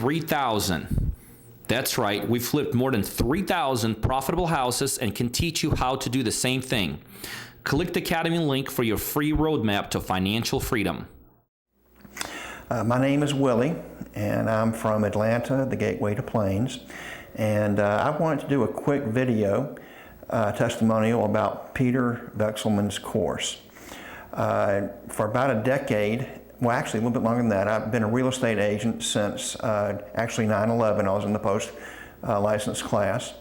3,000. That's right, we've flipped more than 3,000 profitable houses and can teach you how to do the same thing. Click the Academy link for your free roadmap to financial freedom. My name is Willie, and I'm from Atlanta, the gateway to Plains. And I wanted to do a quick video testimonial about Peter Vekselman's course. For about a decade, well, actually a little bit longer than that, I've been a real estate agent since actually 9/11. I was in the post-license class.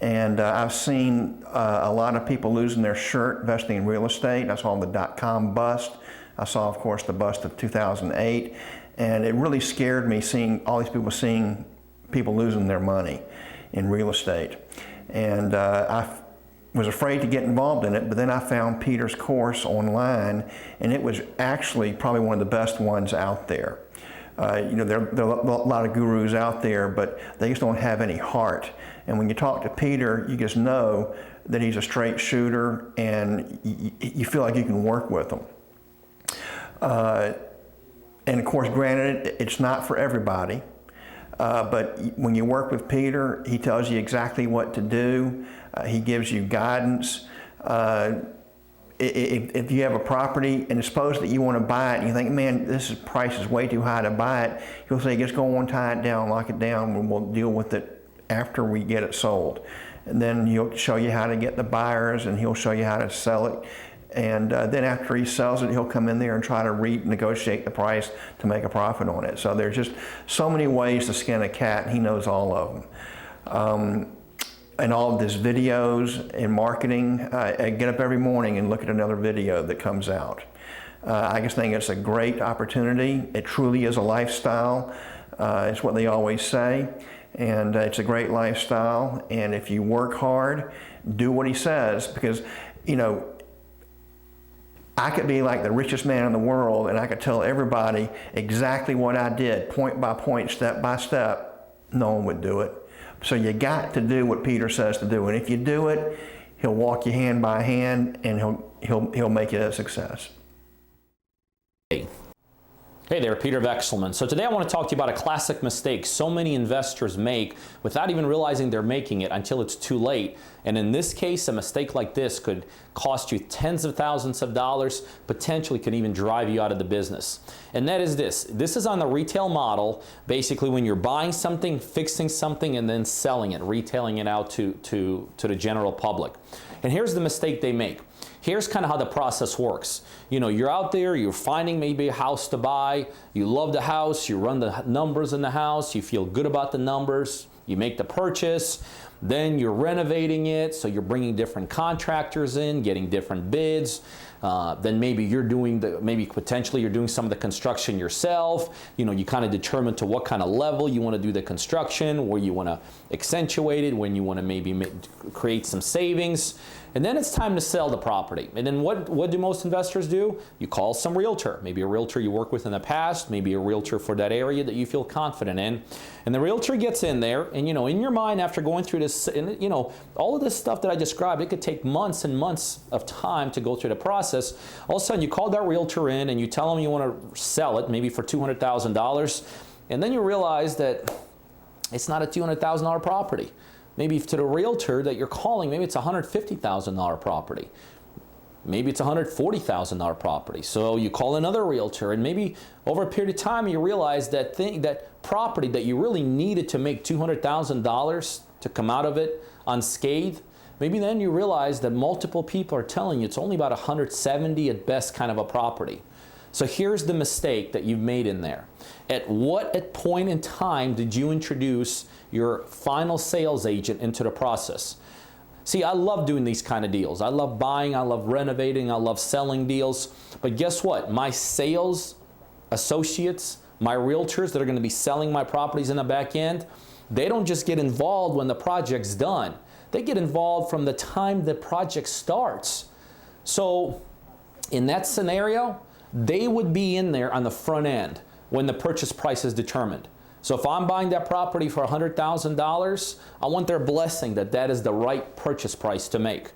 And I've seen a lot of people losing their shirt investing in real estate. I saw the .com bust. I saw, of course, the bust of 2008. And it really scared me seeing all these people losing their money in real estate. And I was afraid to get involved in it, but then I found Peter's course online, and it was actually probably one of the best ones out there. You know, there are a lot of gurus out there, but they just don't have any heart. And when you talk to Peter, you just know that he's a straight shooter, and you feel like you can work with him. And of course, granted, it's not for everybody. But when you work with Peter, he tells you exactly what to do. He gives you guidance. If you have a property and suppose that you want to buy it and you think, man, price is way too high to buy it, he'll say, just go on, tie it down, lock it down, and we'll deal with it after we get it sold. And then he'll show you how to get the buyers, and he'll show you how to sell it. And then after he sells it, he'll come in there and try to renegotiate the price to make a profit on it. So there's just so many ways to skin a cat, and he knows all of them. And all of his videos and marketing, I get up every morning and look at another video that comes out. I just think it's a great opportunity. It truly is a lifestyle. It's what they always say. And it's a great lifestyle. And if you work hard, do what he says, because, you know, I could be like the richest man in the world, and I could tell everybody exactly what I did, point by point, step by step. No one would do it. So you got to do what Peter says to do, and if you do it, he'll walk you hand by hand, and he'll make it a success. Hey there, Peter Vekselman. So today I want to talk to you about a classic mistake so many investors make without even realizing they're making it until it's too late. And in this case, a mistake like this could cost you tens of thousands of dollars, potentially could even drive you out of the business. And that is this. This is on the retail model, basically when you're buying something, fixing something, and then selling it, retailing it out to the general public. And here's the mistake they make. Here's kind of how the process works. You know, you're out there, you're finding maybe a house to buy, you love the house, you run the numbers in the house, you feel good about the numbers, you make the purchase, then you're renovating it, so you're bringing different contractors in, getting different bids. Then maybe you're doing potentially you're doing some of the construction yourself. You know, you kind of determine to what kind of level you want to do the construction, where you want to accentuate it, when you want to maybe create some savings. And then it's time to sell the property. And then what do most investors do? You call some realtor, maybe a realtor you worked with in the past, maybe a realtor for that area that you feel confident in. And the realtor gets in there, and you know, in your mind, after going through this, and you know, all of this stuff that I described, it could take months and months of time to go through the process. All of a sudden, you call that realtor in and you tell them you want to sell it, maybe for $200,000, and then you realize that it's not a $200,000 property. Maybe to the realtor that you're calling, maybe it's a $150,000 property. Maybe it's a $140,000 property. So you call another realtor, and maybe over a period of time you realize that that property that you really needed to make $200,000 to come out of it unscathed, maybe then you realize that multiple people are telling you it's only about 170 at best kind of a property. So here's the mistake that you've made in there. At what point in time did you introduce your final sales agent into the process? See, I love doing these kind of deals. I love buying, I love renovating, I love selling deals. But guess what? My sales associates, my realtors that are going to be selling my properties in the back end, they don't just get involved when the project's done. They get involved from the time the project starts. So in that scenario, they would be in there on the front end when the purchase price is determined. So if I'm buying that property for $100,000, I want their blessing that that is the right purchase price to make.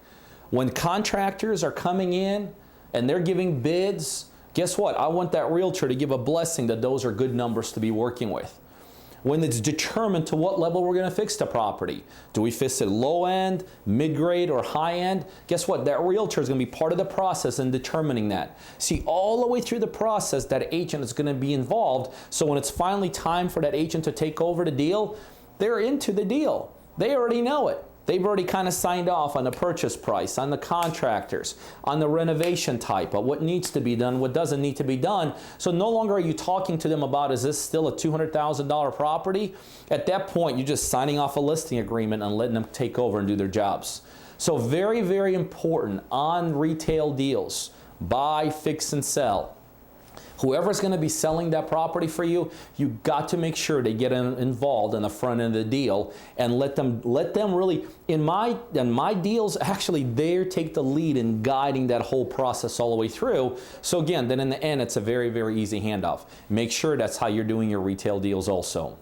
When contractors are coming in and they're giving bids, guess what? I want that realtor to give a blessing that those are good numbers to be working with. when it's determined to what level we're going to fix the property. Do we fix it low end, mid-grade, or high end? Guess what? That realtor is going to be part of the process in determining that. See, all the way through the process, that agent is going to be involved. So when it's finally time for that agent to take over the deal, they're into the deal. They already know it. They've already kind of signed off on the purchase price, on the contractors, on the renovation type, of what needs to be done, what doesn't need to be done. So no longer are you talking to them about, is this still a $200,000 property? At that point, you're just signing off a listing agreement and letting them take over and do their jobs. So very, very important on retail deals: buy, fix, and sell. Whoever's going to be selling that property for you, you got to make sure they get involved in the front end of the deal and let them really, in my deals, actually they take the lead in guiding that whole process all the way through. So again, then in the end, it's a very, very easy handoff. Make sure that's how you're doing your retail deals also.